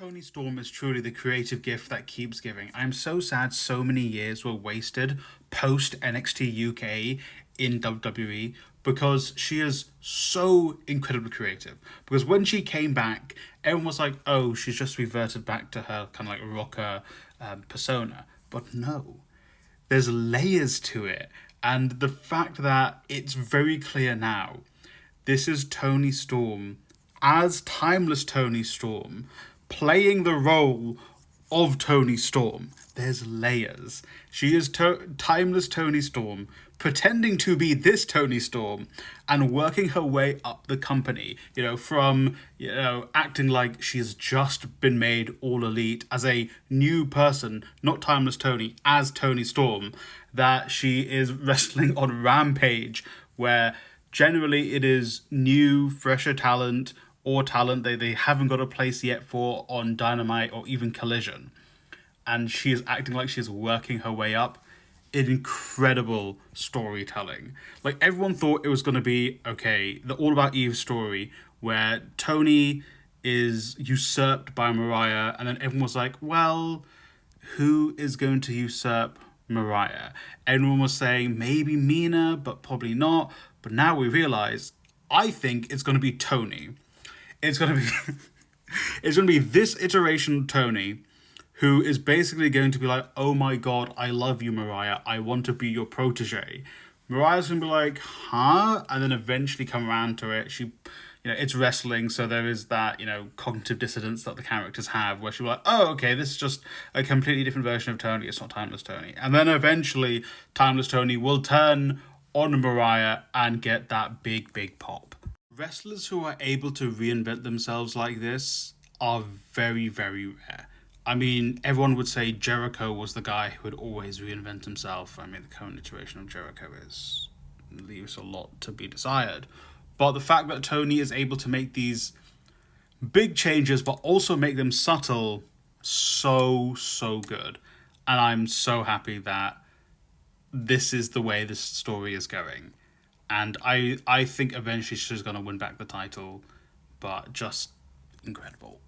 Toni Storm is truly the creative gift that keeps giving. I'm so sad so many years were wasted post NXT UK in WWE because she is so incredibly creative. Because when she came back, everyone was like, oh, she's just reverted back to her kind of like rocker persona. But no, there's layers to it. And the fact that it's very clear now, this is Toni Storm as timeless Toni Storm playing the role of Toni Storm. There's layers. She is timeless Toni Storm, pretending to be this Toni Storm and working her way up the company, from, acting like she's just been made all elite as a new person, not timeless Toni, as Toni Storm, that she is wrestling on Rampage, where generally it is new, fresher talent, or talent they haven't got a place yet for on Dynamite or even Collision. And she is acting like she's working her way up. Incredible storytelling. Like, everyone thought it was going to be, okay, the All About Eve story, where Toni is usurped by Mariah, and then everyone was like, well, who is going to usurp Mariah? Everyone was saying maybe Mina, but probably not. But now we realize, I think it's going to be Toni. It's going to be it's going to be this iteration of Toni, who is basically going to be like, oh my god, I love you, Mariah. I want to be your protege. Mariah's going to be like, huh? And then eventually come around to it. She, it's wrestling, so there is that, cognitive dissonance that the characters have, where she'll be like, oh, okay, this is just a completely different version of Toni. It's not Timeless Toni. And then eventually, Timeless Toni will turn on Mariah and get that big, big pop. Wrestlers who are able to reinvent themselves like this are very, very rare. I mean, everyone would say Jericho was the guy who would always reinvent himself. I mean, the current iteration of Jericho leaves a lot to be desired. But the fact that Toni is able to make these big changes, but also make them subtle, so good. And I'm so happy that this is the way this story is going. And I think eventually she's going to win back the title, but just incredible.